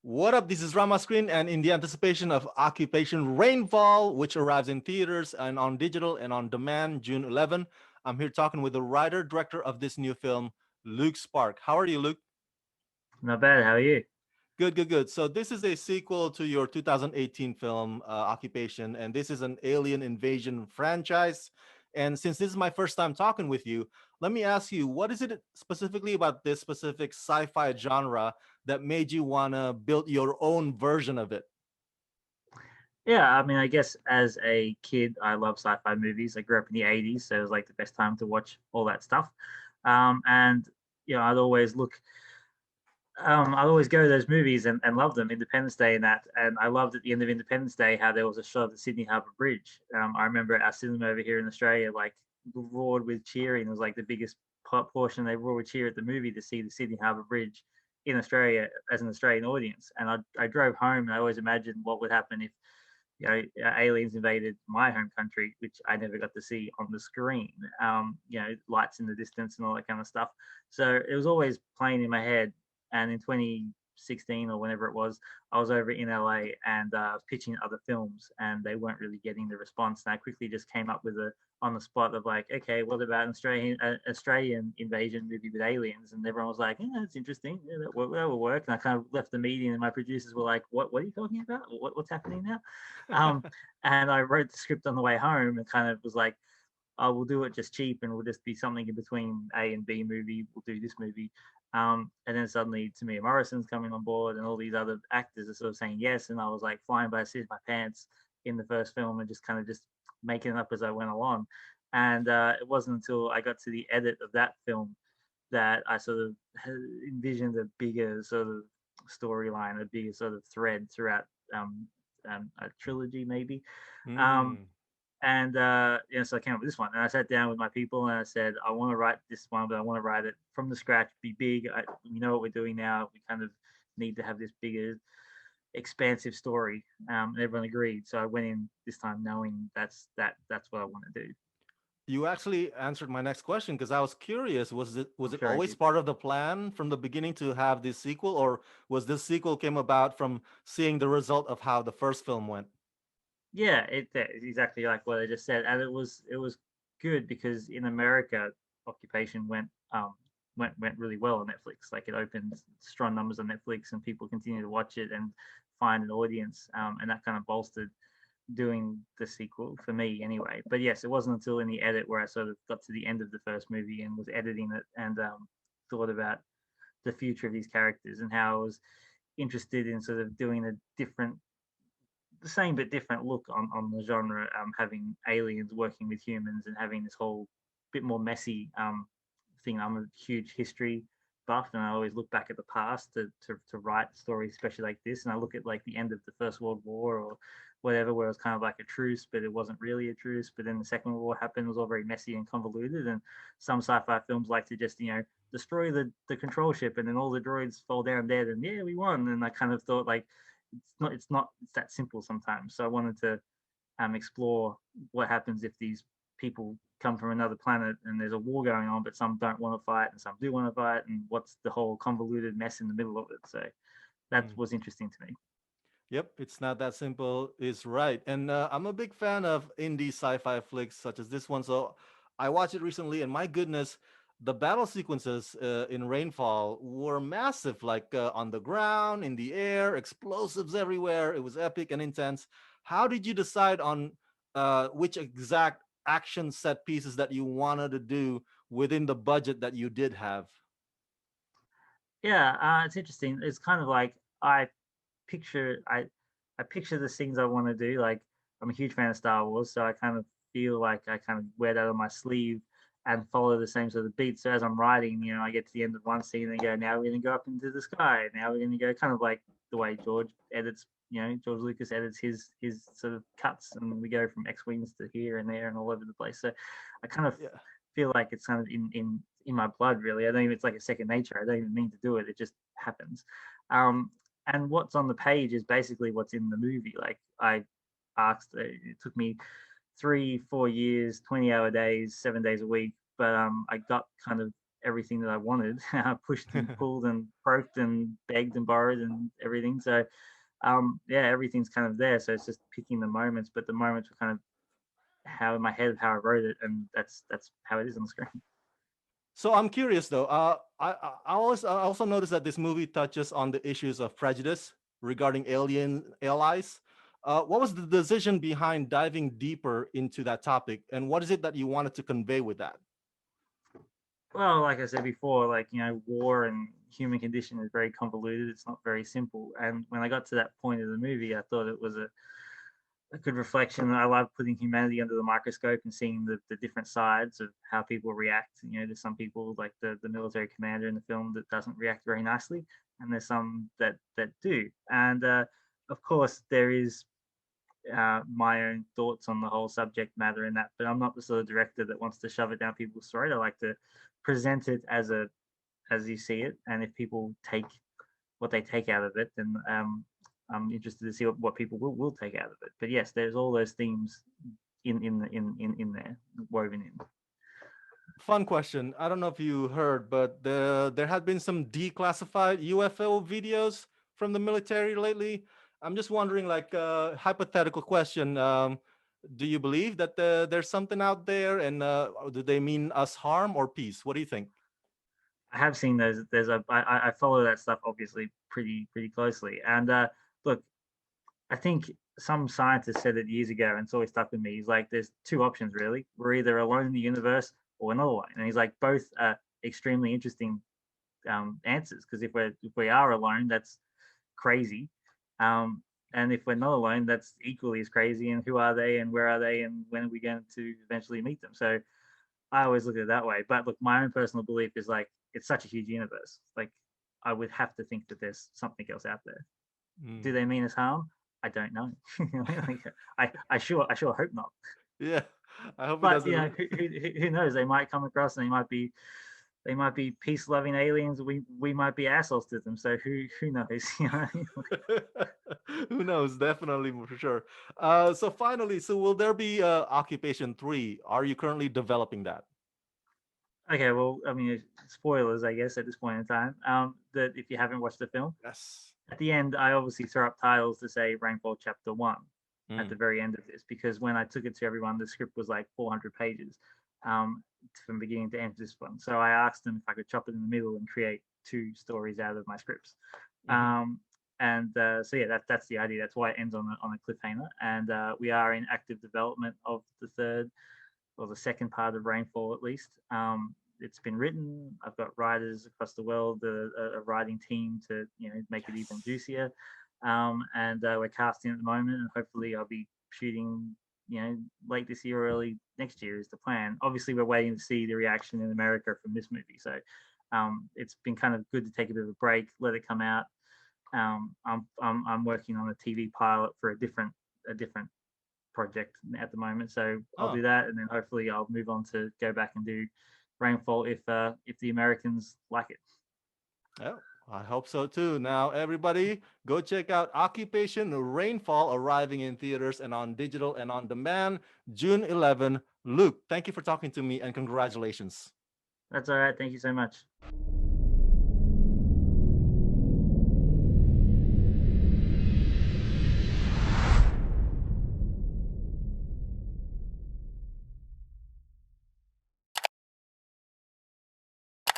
What up? This is Rama Screen, and in the anticipation of Occupation Rainfall, which arrives in theaters and on digital and on demand June 11, I'm here talking with the writer director of this new film, Luke Sparke. How are you, Luke? Not bad. How are you? Good, good, good. So this is a sequel to your 2018 film, Occupation, and this is an alien invasion franchise. And since this is my first time talking with you, let me ask you, what is it specifically about this specific sci-fi genre that made you want to build your own version of it? Yeah, I mean, I guess as a kid, I love sci-fi movies. I grew up in the '80s, so it was like the best time to watch all that stuff. And I'd always I'd always go to those movies and love them. Independence Day and that, and I loved at the end of Independence Day how there was a shot of the Sydney Harbour Bridge. I remember our cinema over here in Australia like roared with cheering. It was like the biggest portion. They roared with cheer at the movie to see the Sydney Harbour Bridge in Australia as an Australian audience. And I drove home and I always imagined what would happen if aliens invaded my home country, which I never got to see on the screen. Lights in the distance and all that kind of stuff. So it was always playing in my head. And in 2016 or whenever it was, I was over in LA and I was pitching other films, and they weren't really getting the response. And I quickly just came up with a on the spot of like, okay, what about an Australian invasion movie with aliens? And everyone was like, yeah, that's interesting. Yeah, that will work. And I kind of left the meeting, and my producers were like, what are you talking about? What's happening now? Um, and I wrote the script on the way home and kind of was like, oh, we'll do it just cheap, and we'll just be something in between A and B movie. We'll do this movie. And then suddenly Tamir Morrison's coming on board, and all these other actors are sort of saying yes. And I was like flying by the seat of my pants in the first film and just kind of just making it up as I went along. And it wasn't until I got to the edit of that film that I sort of envisioned a bigger sort of storyline, a bigger sort of thread throughout a trilogy, maybe. Um, Hmm. so I came up with this one, and I sat down with my people, and I said, I want to write this one, but I want to write it from the scratch, be big. We know what we're doing now. We kind of need to have this bigger, expansive story. And everyone agreed. So I went in this time knowing that's what I want to do. You actually answered my next question because I was curious. Was I'm it sure I always did. part of the plan from the beginning to have this sequel, or was this sequel came about from seeing the result of how the first film went? Yeah, it's exactly like what I just said, and it was good because in America, Occupation went really well on Netflix. Like it opened strong numbers on Netflix, and people continue to watch it and find an audience, and that kind of bolstered doing the sequel for me anyway. But yes, it wasn't until in the edit where I sort of got to the end of the first movie and was editing it and thought about the future of these characters and how I was interested in sort of doing a different the same but different look on the genre, having aliens working with humans and having this whole bit more messy thing. I'm a huge history buff, and I always look back at the past to write stories, especially like this. And I look at like the end of the First World War or whatever, where it was kind of like a truce, but it wasn't really a truce. But then the Second World War happened, it was all very messy and convoluted. And some sci-fi films like to just destroy the control ship, and then all the droids fall down dead, and yeah, we won. And I kind of thought like it's that simple sometimes. So I wanted to explore what happens if these people come from another planet and there's a war going on, but some don't want to fight and some do want to fight, and what's the whole convoluted mess in the middle of it. So that Mm. was interesting to me. Yep, it's not that simple. Is right, and I'm a big fan of indie sci-fi flicks such as this one. So I watched it recently, and my goodness, the battle sequences in Rainfall were massive, like on the ground, in the air, explosives everywhere. It was epic and intense. How did you decide on which exact action set pieces that you wanted to do within the budget that you did have? Yeah, it's interesting. It's kind of like picture I I picture the things I want to do. Like I'm a huge fan of Star Wars, so I kind of feel like I kind of wear that on my sleeve and follow the same sort of beat. So as I'm writing, I get to the end of one scene and go, now we're going to go up into the sky. Now we're going to go kind of like the way George edits. George Lucas edits his sort of cuts, and we go from X wings to here and there and all over the place. So I kind of Yeah. feel like it's kind of in my blood, really. I don't even it's like a second nature. I don't even mean to do it. It just happens. Um, and what's on the page is basically what's in the movie. Like I asked, it took me 3, 4 years, 20-hour days, 7 days a week, but I got kind of everything that I wanted. Pushed and pulled and poked and begged and borrowed and everything. So yeah, everything's kind of there. So it's just picking the moments, but the moments were kind of how in my head how I wrote it, and that's how it is on the screen. So I'm curious though. I also noticed that this movie touches on the issues of prejudice regarding alien allies. What was the decision behind diving deeper into that topic, and what is it that you wanted to convey with that? Well, like I said before, like war and human condition is very convoluted. It's not very simple. And when I got to that point of the movie, I thought it was a good reflection. I love putting humanity under the microscope and seeing the different sides of how people react. There's some people like the military commander in the film that doesn't react very nicely, and there's some that do. And of course, there is my own thoughts on the whole subject matter in that, but I'm not the sort of director that wants to shove it down people's throat. I like to present it as you see it, and if people take what they take out of it, then I'm interested to see what people will take out of it. But yes, there's all those themes in there woven in. Fun question. I don't know if you heard, but there had been some declassified UFO videos from the military lately. I'm just wondering, like, hypothetical question. Do you believe that there's something out there, and do they mean us harm or peace? What do you think? I have seen those. I follow that stuff obviously pretty closely. And look, I think some scientist said it years ago, and it's always stuck with me. He's like, "There's two options really. We're either alone in the universe or we're not alone." And he's like, both are extremely interesting answers, because if we are alone, that's crazy. Um, and if we're not alone, that's equally as crazy. And who are they? And where are they? And when are we going to eventually meet them? So I always look at it that way. But look, my own personal belief is like it's such a huge universe. Like I would have to think that there's something else out there. Do Mm. they mean us harm? I don't know. Like, I sure hope not. Yeah, I hope it But doesn't. who knows? They might come across and they might be peace loving aliens. We might be assholes to them. So who knows? Who knows? Definitely for sure. So finally, so will there be Occupation 3? Are you currently developing that? Okay, well, I mean, spoilers, I guess, at this point in time. That if you haven't watched the film, Yes. at the end, I obviously throw up titles to say Rainfall Chapter 1 at the Mm. very end of this, because when I took it to everyone, the script was like 400 pages um, from beginning to end of this one. So I asked them if I could chop it in the middle and create two stories out of my scripts. Hmm. And so yeah, that's the idea. That's why it ends on a cliffhanger. And we are in active development of the third or the second part of Rainfall, at least. It's been written. I've got writers across the world, a writing team to make it even Yes. juicier. And we're casting at the moment, and hopefully I'll be shooting late this year, early next year is the plan. Obviously, we're waiting to see the reaction in America from this movie, so it's been kind of good to take a bit of a break, let it come out. I'm working on a TV pilot for a different project at the moment. So I'll Oh, do that, and then hopefully I'll move on to go back and do Rainfall if the Americans like it. yeah. I hope so too. Now, everybody, go check out Occupation Rainfall, arriving in theaters and on digital and on demand, June 11. Luke, thank you for talking to me and congratulations. That's all right. Thank you so much.